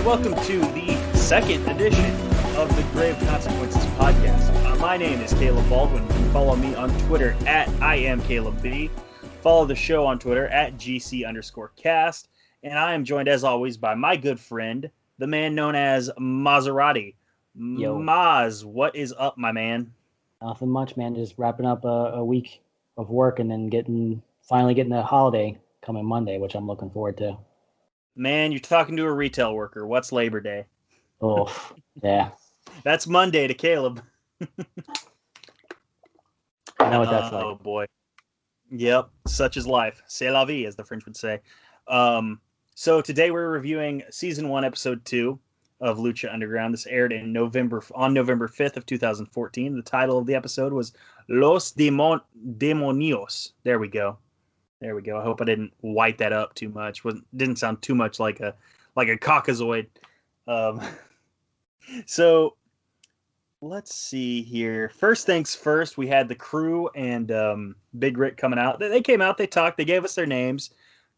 welcome to the second edition of the Grave Consequences podcast. My name is Caleb Baldwin. You can follow me on Twitter at IamCalebB. Follow the show on Twitter at GC_cast. And I am joined, as always, by my good friend, the man known as Maserati. Yo. Maz, what is up, my man? Nothing much, man. Just wrapping up a week of work and then finally getting the holiday coming Monday, which I'm looking forward to. Man, you're talking to a retail worker. What's Labor Day? Oh, yeah. That's Monday to Caleb. I know what that's like. Oh, boy. Yep, such is life. C'est la vie, as the French would say. So today we're reviewing Season 1, Episode 2 of Lucha Underground. This aired on November 5th of 2014. The title of the episode was Los Demonios. There we go. I hope I didn't white that up too much. Didn't sound too much like a caucasoid. So let's see here. First things first, we had the crew and Big Rick coming out. They came out, they talked, they gave us their names.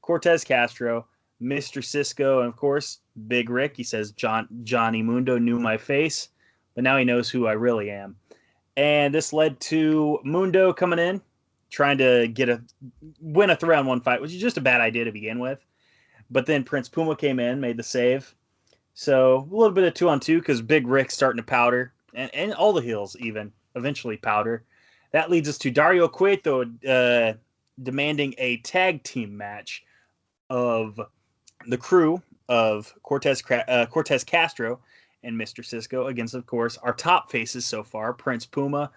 Cortez Castro, Mr. Cisco, and of course, Big Rick. He says, Johnny Mundo knew my face, but now he knows who I really am. And this led to Mundo coming in, trying to win a 3-on-1 fight, which is just a bad idea to begin with. But then Prince Puma came in, made the save. So a little bit of 2-on-2 because Big Rick's starting to powder, and all the heels even eventually powder. That leads us to Dario Cueto demanding a tag team match of the crew of Cortez Castro and Mr. Cisco against, of course, our top faces so far, Prince Puma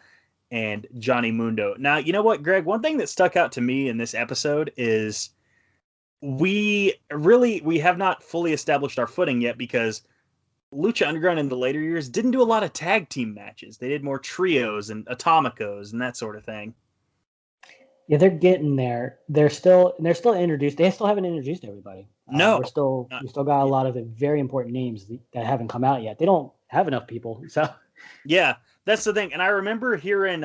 and Johnny Mundo. Now, you know what, Greg? One thing that stuck out to me in this episode is we have not fully established our footing yet because Lucha Underground in the later years didn't do a lot of tag team matches. They did more trios and atomicos and that sort of thing. Yeah, they're getting there. They're still introduced. They still haven't introduced everybody. No, we still got a lot of the very important names that haven't come out yet. They don't have enough people. So yeah, that's the thing. And I remember hearing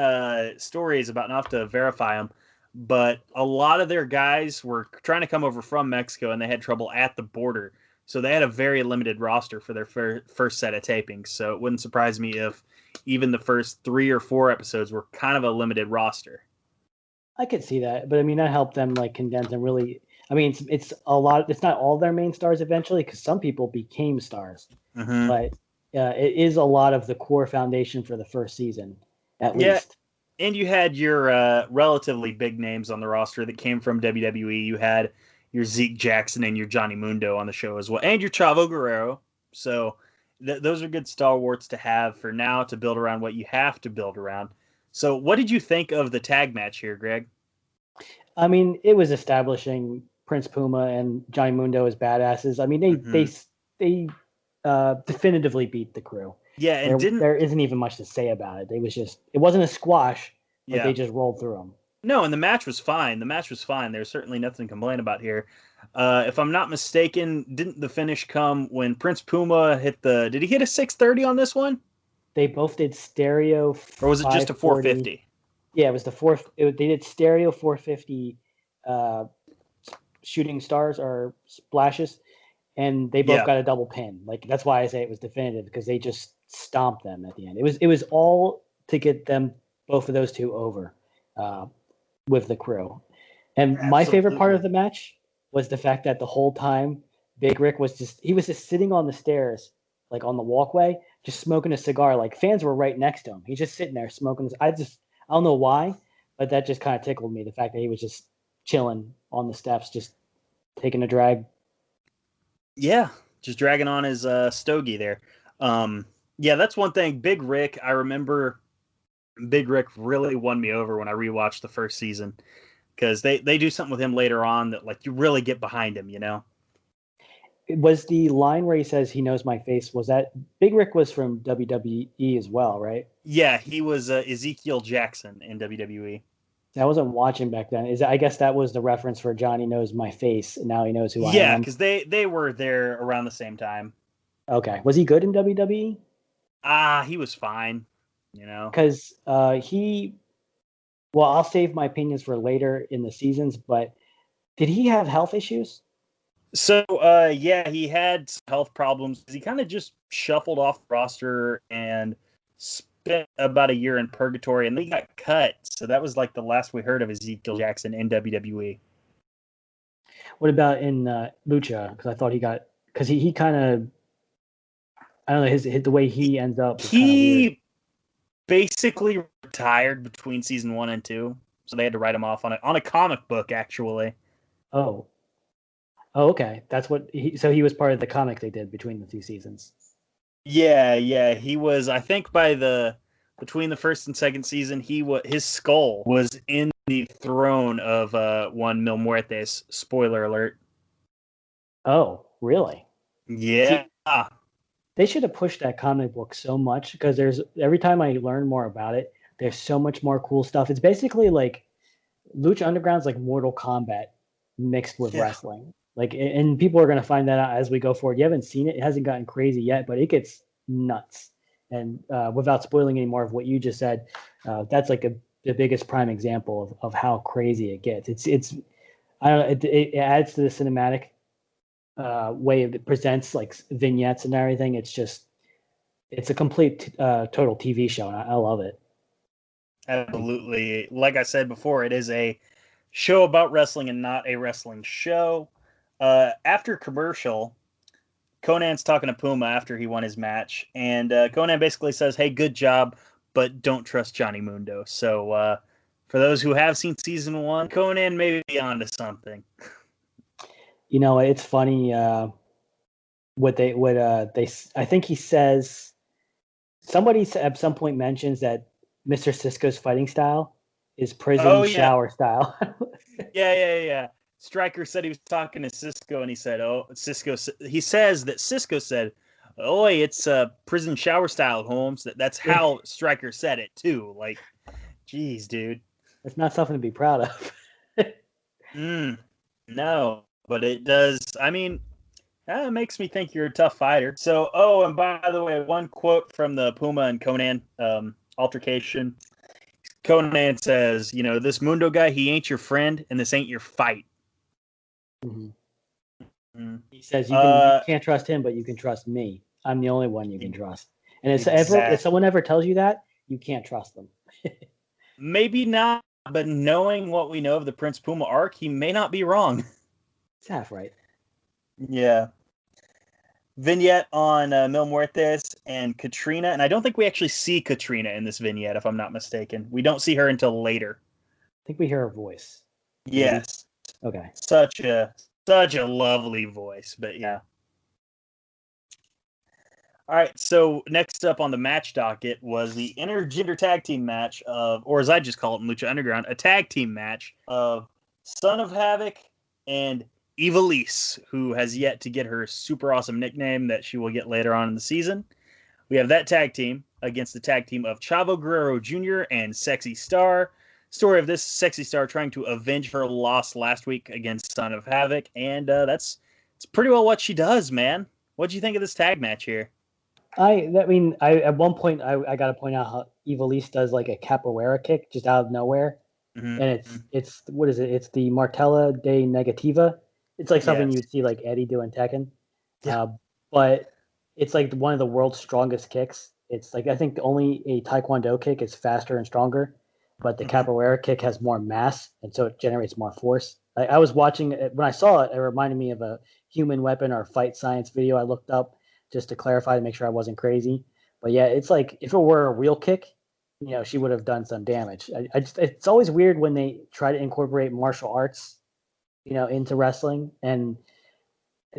stories about, not to verify them, but a lot of their guys were trying to come over from Mexico and they had trouble at the border. So they had a very limited roster for their first set of tapings. So it wouldn't surprise me if even the first 3 or 4 episodes were kind of a limited roster. I could see that, but I mean that helped them like condense and really. I mean, it's a lot. It's not all their main stars eventually because some people became stars, but it is a lot of the core foundation for the first season, at least. And you had your relatively big names on the roster that came from WWE. You had your Zeke Jackson and your Johnny Mundo on the show as well, and your Chavo Guerrero. So those are good stalwarts to have for now to build around what you have to build around. So what did you think of the tag match here, Greg? I mean, it was establishing Prince Puma and Johnny Mundo as badasses. I mean, they definitively beat the crew. Yeah, and there isn't even much to say about it. It wasn't a squash, but they just rolled through them. No, and the match was fine. There's certainly nothing to complain about here. If I'm not mistaken, didn't the finish come when Prince Puma did he hit a 630 on this one? They both did stereo. Or was it just a 450? Yeah, it was the fourth. They did stereo 450 shooting stars or splashes, and they both got a double pin. Like that's why I say it was definitive because they just stomped them at the end. It was all to get both of those two over with the crew. And my favorite part of the match was the fact that the whole time Big Rick was just sitting on the stairs, like on the walkway, just smoking a cigar. Like fans were right next to him. He's just sitting there smoking. I don't know why, but that just kind of tickled me. The fact that he was just chilling on the steps, just taking a drag. Yeah, just dragging on his stogie there. Yeah, that's one thing. Big Rick, I remember Big Rick really won me over when I rewatched the first season because they do something with him later on that like you really get behind him, you know? It was the line where he says he knows my face. Was that Big Rick was from WWE as well, right? Yeah, he was Ezekiel Jackson in WWE. I wasn't watching back then. I guess that was the reference for Johnny knows my face, and now he knows who I am. Yeah, because they were there around the same time. Okay. Was he good in WWE? He was fine, you know. Because I'll save my opinions for later in the seasons, but did he have health issues? So, yeah, he had some health problems. He kind of just shuffled off the roster and spent about a year in purgatory, and then he got cut. So that was like the last we heard of Ezekiel Jackson in WWE. What about in Lucha? Because I thought he kind of, I don't know, the way he ends up is kind of weird. He basically retired between season 1 and 2, so they had to write him off on a comic book, actually. Oh, oh, okay. That's what so he was part of the comic they did between the two seasons. Yeah, he was. I think between the first and second season, his skull was in the throne of one Mil Muertes. Spoiler alert. Oh, really? Yeah. See, they should have pushed that comic book so much because every time I learn more about it, there's so much more cool stuff. It's basically like Lucha Underground's like Mortal Kombat mixed with wrestling. Like, and people are going to find that out as we go forward. You haven't seen it; it hasn't gotten crazy yet, but it gets nuts. And without spoiling any more of what you just said, that's like the biggest prime example of how crazy it gets. It's I don't know, it adds to the cinematic way it presents like vignettes and everything. It's a complete total TV show, and I love it. Absolutely. Like I said before, it is a show about wrestling and not a wrestling show. After commercial, Conan's talking to Puma after he won his match, and Conan basically says, "Hey, good job, but don't trust Johnny Mundo." So, for those who have seen season 1, Conan may be onto something. You know, it's funny I think he says somebody at some point mentions that Mr. Cisco's fighting style is prison shower style. Yeah. Stryker said he was talking to Cisco, and he said, he says that Cisco said, "Oh, it's prison shower style, Holmes." That's how Stryker said it too. Like, geez, dude, it's not something to be proud of. No, but it does. I mean, it makes me think you're a tough fighter. So, and by the way, one quote from the Puma and Conan altercation. Conan says, "This Mundo guy, he ain't your friend, and this ain't your fight." Mm-hmm. Mm-hmm. He says you can't trust him, but you can trust me. I'm the only one you can trust. And if someone ever tells you that, you can't trust them. Maybe not, but knowing what we know of the Prince Puma arc, he may not be wrong. It's half right. Yeah. Vignette on Mil Muertes and Katrina, and I don't think we actually see Katrina in this vignette, if I'm not mistaken. We don't see her until later. I think we hear her voice. Yes. Maybe? Okay. Such a lovely voice, but yeah. All right, so next up on the match docket was the intergender tag team match or as I just call it in Lucha Underground, a tag team match of Son of Havoc and Ivelisse, who has yet to get her super awesome nickname that she will get later on in the season. We have that tag team against the tag team of Chavo Guerrero Jr. and Sexy Star. Story of this: Sexy Star trying to avenge her loss last week against Son of Havoc, and it's pretty well what she does, man. What'd you think of this tag match here? At one point I got to point out how Ivelisse does like a capoeira kick just out of nowhere, and it's what is it? It's the Martella de Negativa. It's like something you'd see like Eddie do in Tekken, but it's like one of the world's strongest kicks. It's like I think only a Taekwondo kick is faster and stronger, but the capoeira kick has more mass, and so it generates more force. I was watching it when I saw it. It reminded me of a Human Weapon or Fight Science video I looked up just to clarify to make sure I wasn't crazy. But yeah, it's like if it were a real kick, she would have done some damage. It's always weird when they try to incorporate martial arts, into wrestling, and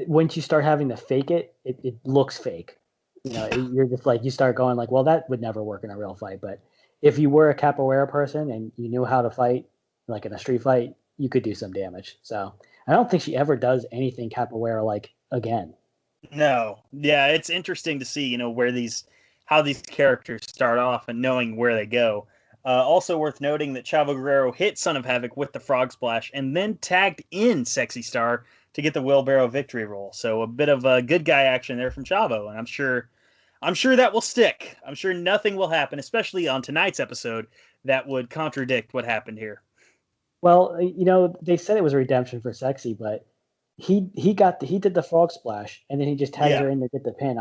once you start having to fake it, it looks fake. You're just like you start going like, well, that would never work in a real fight. But if you were a capoeira person and you knew how to fight, like in a street fight, you could do some damage. So I don't think she ever does anything capoeira like again. No. Yeah, it's interesting to see, how these characters start off and knowing where they go. Also worth noting that Chavo Guerrero hit Son of Havoc with the frog splash and then tagged in Sexy Star to get the wheelbarrow victory roll. So a bit of a good guy action there from Chavo, and I'm sure that will stick. I'm sure nothing will happen, especially on tonight's episode, that would contradict what happened here. Well, they said it was a redemption for Sexy, but he did the frog splash, and then he just tags Yeah. her in to get the pin.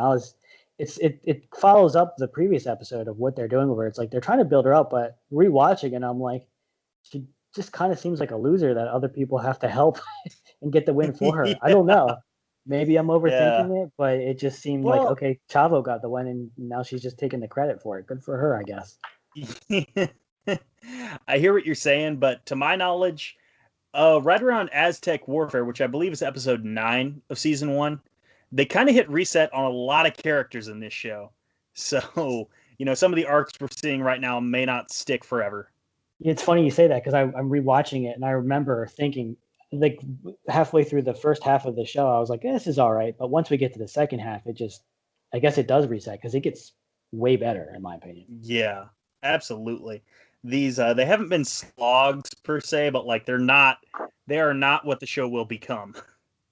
It follows up the previous episode of what they're doing with her. It's like they're trying to build her up, but rewatching, and I'm like, she just kind of seems like a loser that other people have to help and get the win for her. I don't know. Maybe I'm Yeah. overthinking it, but it just seemed like, Well, okay, Chavo got the win, and now she's just taking the credit for it. Good for her, I guess. I hear what you're saying, but to my knowledge, right around Aztec Warfare, which I believe is episode 9 of season 1, they kind of hit reset on a lot of characters in this show. So, some of the arcs we're seeing right now may not stick forever. It's funny you say that because I'm rewatching it, and I remember thinking, like, halfway through the first half of the show, I was like, this is all right. But once we get to the second half, I guess it does reset because it gets way better, in my opinion. Yeah, absolutely. These they haven't been slogs per se, but like they are not what the show will become.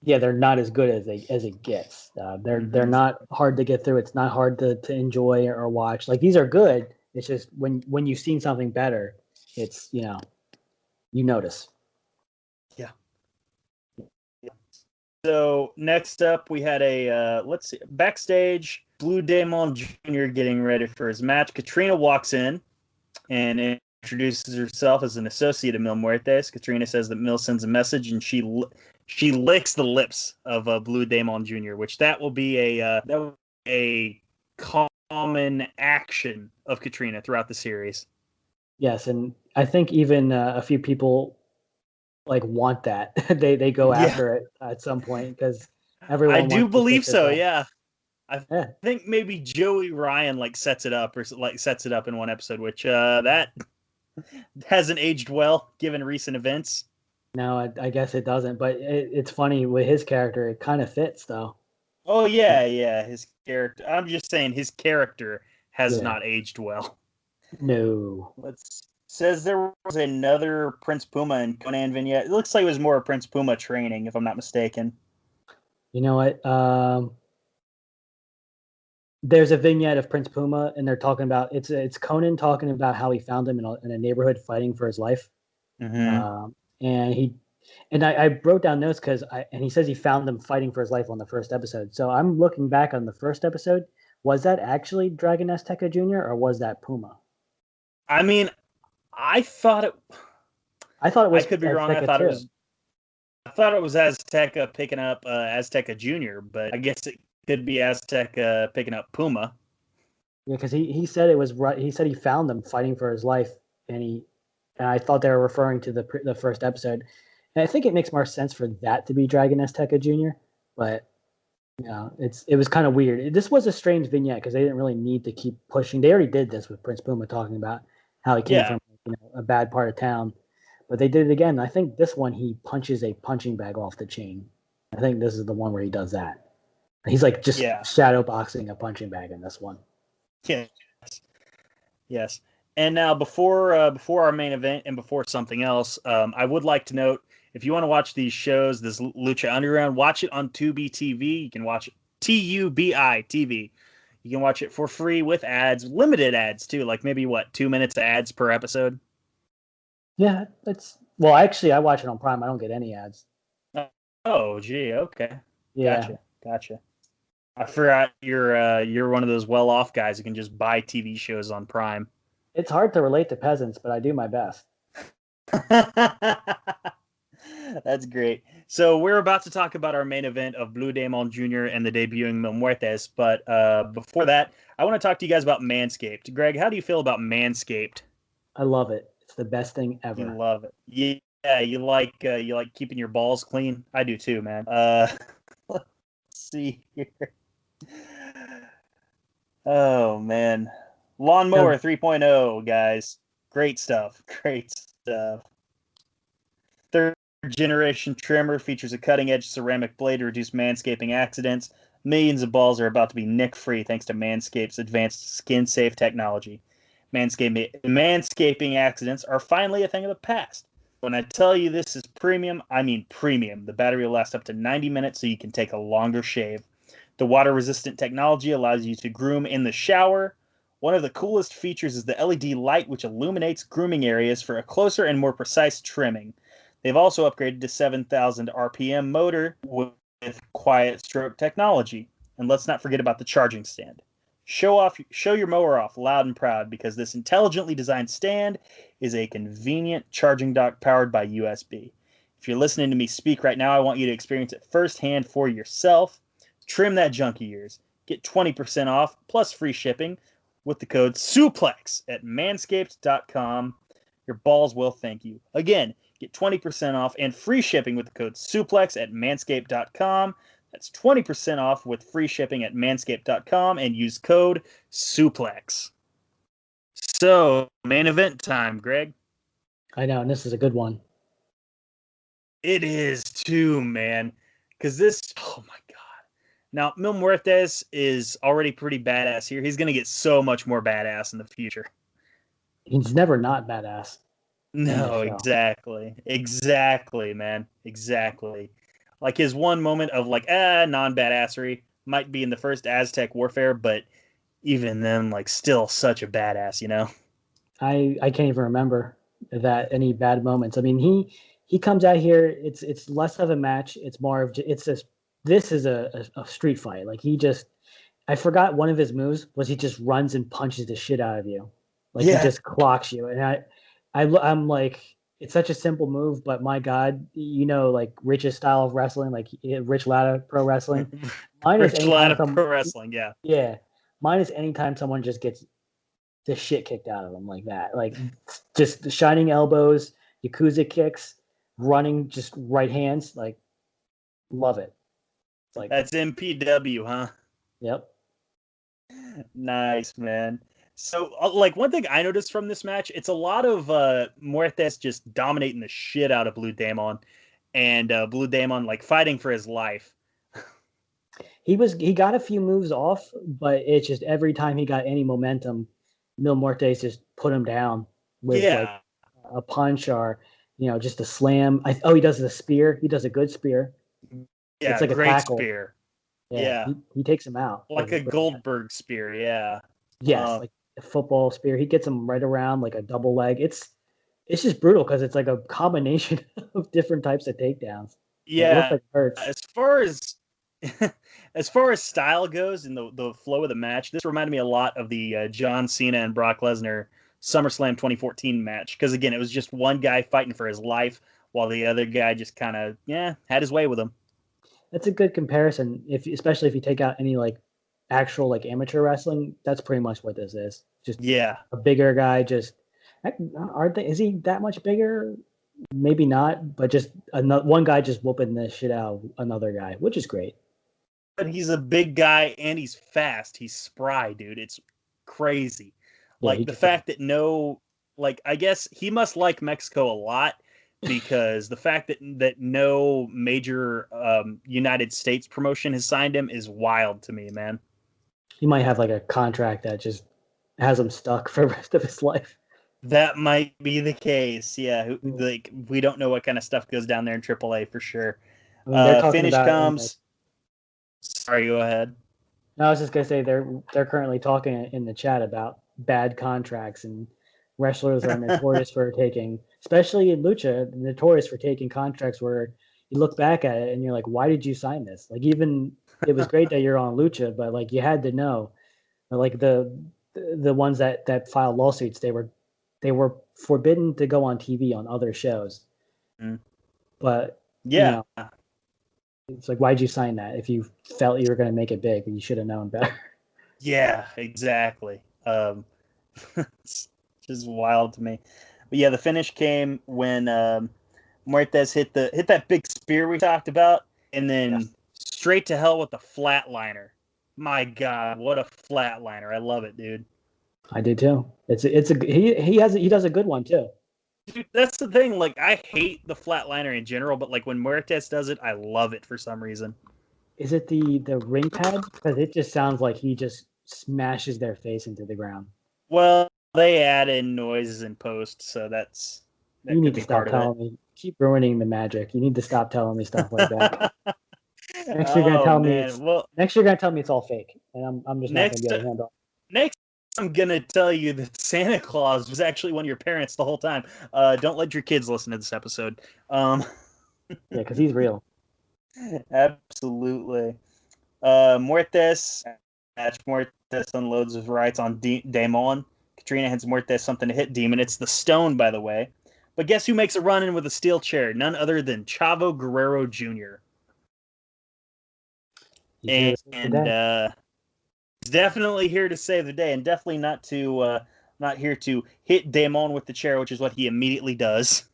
Yeah, they're not as good as it gets. They're not hard to get through. It's not hard to enjoy or watch. Like, these are good. It's just when you've seen something better, it's you notice. Yeah. So next up, we had a let's see, backstage. Blue Demon Jr. getting ready for his match. Katrina walks in and introduces herself as an associate of Mil Muertes. Katrina says that Mil sends a message, and she licks the lips of Blue Demon Jr., which that will be a common action of Katrina throughout the series. Yes, and I think even a few people like want that. They go after it at some point because I everyone do wants to believe kick this so. ass. Yeah. I Yeah. think maybe Joey Ryan sets it up in one episode, which that hasn't aged well given recent events. No, I guess it doesn't. But it's funny with his character. It kind of fits though. Oh yeah, his character. I'm just saying his character has Yeah. not aged well. No. Let's says there was another Prince Puma and Conan vignette. It looks like it was more Prince Puma training, if I'm not mistaken. You know what? There's a vignette of Prince Puma, and they're talking about it's Conan talking about how he found him in a neighborhood fighting for his life. Mm-hmm. And I wrote down notes and he says he found them fighting for his life on the first episode. So I'm looking back on the first episode. Was that actually Dragon Azteca Jr. or was that Puma? I mean, I thought it. I thought it was I could be wrong. Azteca too. I thought it was Azteca picking up Azteca Jr., but I guess it could be Azteca picking up Puma. Yeah, because he said it was right. He said he found them fighting for his life, and I thought they were referring to the first episode. And I think it makes more sense for that to be Dragon Azteca Jr. But it was kind of weird. This was a strange vignette because they didn't really need to keep pushing. They already did this with Prince Puma talking about how he came from a bad part of town, but they did it again. I think this one he punches a punching bag off the chain. I think this is the one where he does that. He's like just shadow boxing a punching bag in this one. Yes. And now before our main event and before something else, I would like to note, if you want to watch these shows, this Lucha Underground, watch it on Tubi TV. You can watch it Tubi TV. You can watch it for free with ads, limited ads too, like maybe 2 minutes of ads per episode. Yeah, well, actually I watch it on Prime. I don't get any ads. Oh, gee, okay. Yeah. Gotcha. I forgot you're one of those well-off guys who can just buy TV shows on Prime. It's hard to relate to peasants, but I do my best. That's great. So we're about to talk about our main event of Blue Demon Jr. and the debuting Mil Muertes, but before that, I want to talk to you guys about Manscaped. Greg, how do you feel about Manscaped? I love it. It's the best thing ever. You love it. Yeah, you like keeping your balls clean? I do too, man. Let's see here. Oh man. Lawnmower 3.0, guys. Great stuff. Third generation trimmer features a cutting-edge ceramic blade to reduce manscaping accidents. Millions of balls are about to be nick-free thanks to Manscaped's advanced skin-safe technology. Manscaping accidents are finally a thing of the past. When I tell you this is premium, I mean premium. The battery will last up to 90 minutes so you can take a longer shave. The water-resistant technology allows you to groom in the shower. One of the coolest features is the LED light, which illuminates grooming areas for a closer and more precise trimming. They've also upgraded to 7,000 RPM motor with quiet stroke technology. And let's not forget about the charging stand. Show your mower off loud and proud, because this intelligently designed stand is a convenient charging dock powered by USB. If you're listening to me speak right now, I want you to experience it firsthand for yourself. Trim that junk of yours. Get 20% off plus free shipping with the code SUPLEX at manscaped.com. Your balls will thank you. Again, get 20% off and free shipping with the code SUPLEX at manscaped.com. That's 20% off with free shipping at manscaped.com and use code SUPLEX. So, main event time, Greg. I know, and this is a good one. It is too, man. Because this, oh my God. Now, Mil Muertes is already pretty badass here. He's going to get so much more badass in the future. He's never not badass. No, exactly. Exactly, man. Exactly. Like his one moment of like, non-badassery might be in the first Aztec warfare, but even then, like, still such a badass, you know? I can't even remember that any bad moments. I mean, he comes out here. It's less of a match. It's more of this is a street fight. Like I forgot one of his moves was he just runs and punches the shit out of you. Like he just clocks you. And I'm like, it's such a simple move, but my God, like Rich's style of wrestling, like Rich Latta Pro Wrestling. Rich Latta Pro Wrestling, yeah. Yeah. Mine is anytime someone just gets the shit kicked out of them like that. Like just the shining elbows, Yakuza kicks, running just right hands. Like, love it. Like that's MPW, huh? Yep. Nice, man. So, like, one thing I noticed from this match, it's a lot of Muertes just dominating the shit out of Blue Demon, and Blue Demon, like, fighting for his life. He got a few moves off, but it's just every time he got any momentum, Mil Muertes just put him down with like a punch or, just a slam. He does the spear. He does a good spear. Yeah, it's like great a tackle. Spear. Yeah. He takes him out. Like a Goldberg spear, yeah. Yes, like a football spear. He gets him right around like a double leg. It's just brutal because it's like a combination of different types of takedowns. Yeah. It looks like it hurts. As far as style goes and the flow of the match, this reminded me a lot of the John Cena and Brock Lesnar SummerSlam 2014 match. Because, again, it was just one guy fighting for his life while the other guy just kind of, had his way with him. That's a good comparison, especially if you take out any, like, actual, like, amateur wrestling. That's pretty much what this is. Just a bigger guy. Is he that much bigger? Maybe not, but just one guy just whooping the shit out of another guy, which is great. But he's a big guy and he's fast. He's spry, dude. It's crazy. Like the fact that I guess he must like Mexico a lot, because the fact that no major United States promotion has signed him is wild to me, man. He might have like a contract that just has him stuck for the rest of his life. That might be the case, yeah. Like, we don't know what kind of stuff goes down there in AAA for sure. I mean, finish comes. Sorry, go ahead. No, I was just gonna say they're currently talking in the chat about bad contracts, and wrestlers are notorious for taking, especially in lucha, notorious for taking contracts where you look back at it and you're like, why did you sign this? Like, even it was great that you're on lucha, but like you had to know, like the ones that filed lawsuits, they were forbidden to go on TV on other shows. But it's like, why'd you sign that? If you felt you were going to make it big, you should have known better. Yeah, exactly. It's just wild to me. But yeah, the finish came when Muertes hit that big spear we talked about, and then straight to hell with the flatliner. My God, what a flatliner! I love it, dude. I do too. He does a good one too. Dude, that's the thing. Like, I hate the flatliner in general, but like when Muertes does it, I love it for some reason. Is it the ring pad? Because it just sounds like he just smashes their face into the ground. Well, they add in noises in post, so that you need to stop telling me. Keep ruining the magic. You need to stop telling me stuff like that. Next you're gonna tell me it's all fake, and I'm just not gonna be able to handle it. Next I'm gonna tell you that Santa Claus was actually one of your parents the whole time. Don't let your kids listen to this episode. Yeah, because he's real. Absolutely. Muertes. Match Muertes unloads his rights on Damon. Katrina hands Muertes something to hit Demon. It's the stone, by the way. But guess who makes a run in with a steel chair? None other than Chavo Guerrero Jr. He's definitely here to save the day, and definitely not here to hit Damon with the chair, which is what he immediately does.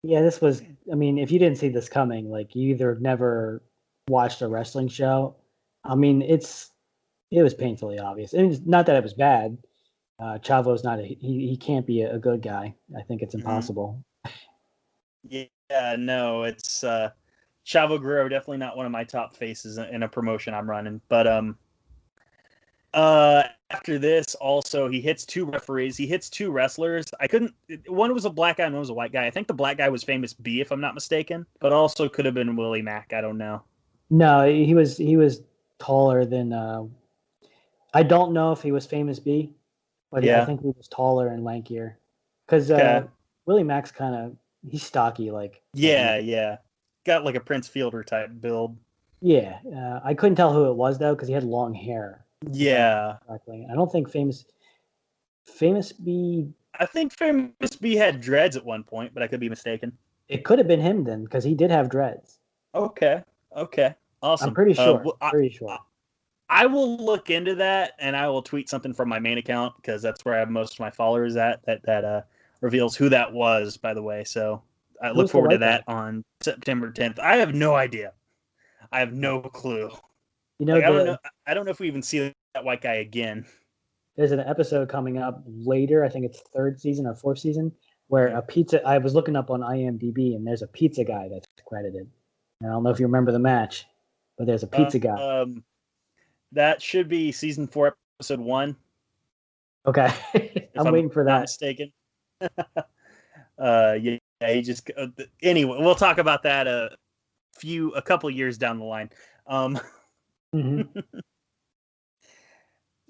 Yeah, this was. I mean, if you didn't see this coming, like you either never watched a wrestling show. I mean, it was painfully obvious. I mean, not that it was bad. Chavo's not he can't be a good guy. I think it's impossible. Yeah, no, it's Chavo Guerrero, definitely not one of my top faces in a promotion I'm running. But after this, also he hits two referees. He hits two wrestlers. One was a black guy and one was a white guy. I think the black guy was Famous B, if I'm not mistaken, but also could have been Willie Mack. I don't know. No, he was taller than. I don't know if he was Famous B, but yeah. I think he was taller and lankier. Because Willie Mack's kind of he's stocky, like. Yeah. Got like a Prince Fielder type build. Yeah, I couldn't tell who it was though because he had long hair. Yeah. Exactly. I don't think Famous B. I think Famous B had dreads at one point, but I could be mistaken. It could have been him then because he did have dreads. Okay. Awesome. I'm pretty sure. I will look into that, and I will tweet something from my main account because that's where I have most of my followers at. That reveals who that was, by the way. So I look forward to that on September 10th. I have no idea. I have no clue. You know, I don't know if we even see that white guy again. There's an episode coming up later. I think it's third season or fourth season where a pizza. I was looking up on IMDb, and there's a pizza guy that's credited. I don't know if you remember the match, but there's a pizza guy. That should be season 4, episode 1. Okay, I'm waiting for that. Not mistaken. Yeah, he just. Anyway, we'll talk about that a couple years down the line.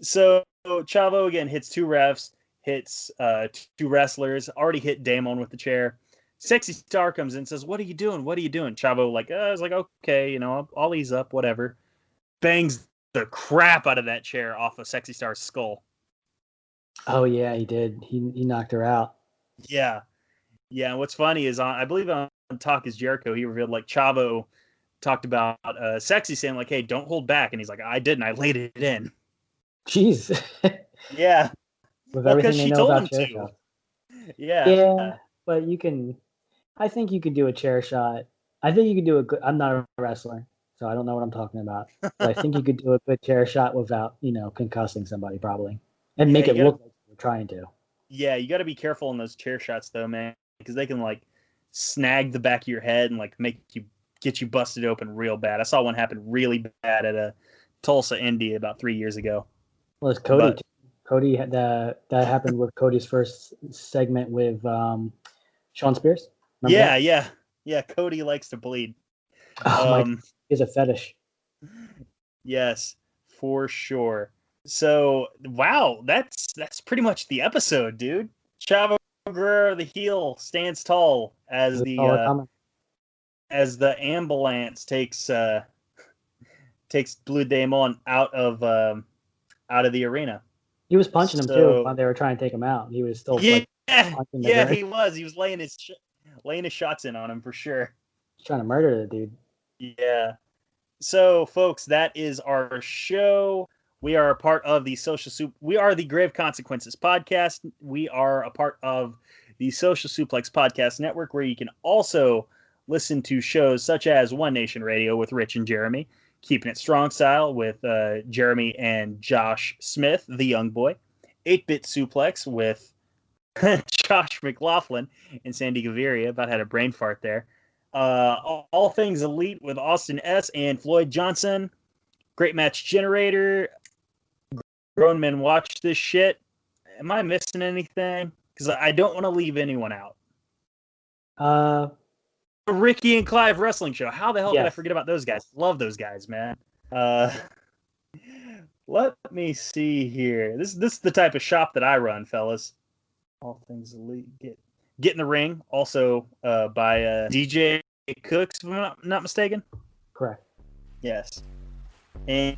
So Chavo again hits two refs, hits two wrestlers. Already hit Damon with the chair. Sexy Star comes in and says, "What are you doing? What are you doing?" Chavo I was like, "Okay, I'll ease up, whatever." Bangs the crap out of that chair off of Sexy Star's skull. Oh yeah, he did. He knocked her out. Yeah. And what's funny is I believe on Talk Is Jericho, he revealed like Chavo talked about Sexy saying like, "Hey, don't hold back," and he's like, "I didn't. I laid it in." Jeez. Yeah. With everything they know about chair shots. Yeah. But I think you could do a chair shot. I think you could do a good. I'm not a wrestler, so I don't know what I'm talking about. But I think you could do a good chair shot without, concussing somebody probably, and make it look like you're trying to. Yeah, you got to be careful in those chair shots though, man, because they can like snag the back of your head and like get you busted open real bad. I saw one happen really bad at a Tulsa Indy about 3 years ago. Well, it's Cody. Cody had that happened with Cody's first segment with Sean Spears. Remember that? Yeah. Cody likes to bleed. He has a fetish. Yes, for sure. So, wow, that's pretty much the episode, dude. Chavo Guerrero, the heel, stands tall as the ambulance takes Blue Demon out of the arena. He was punching him too while they were trying to take him out. He was still he was. He was laying his shots in on him for sure. He's trying to murder the dude. Yeah. So, folks, that is our show. We are a part of the We are the Grave Consequences podcast. We are a part of the Social Suplex Podcast Network, where you can also listen to shows such as One Nation Radio with Rich and Jeremy, Keeping It Strong Style with Jeremy and Josh Smith, the young boy, 8-Bit Suplex with Josh McLaughlin and Sandy Gaviria. About had a brain fart there. All Things Elite with Austin S. and Floyd Johnson. Great Match Generator. Grown Men Watch This Shit. Am I missing anything? Because I don't want to leave anyone out. Ricky and Clive Wrestling Show. How the hell did I forget about those guys? Love those guys, man. Let me see here. This is the type of shop that I run, fellas. All things elite. Get in the ring. Also by DJ Cooks, if I'm not mistaken. Correct. Yes. And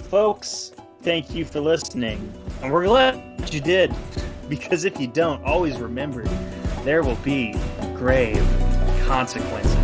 folks, thank you for listening. And we're glad you did. Because if you don't, always remember, there will be grave consequences.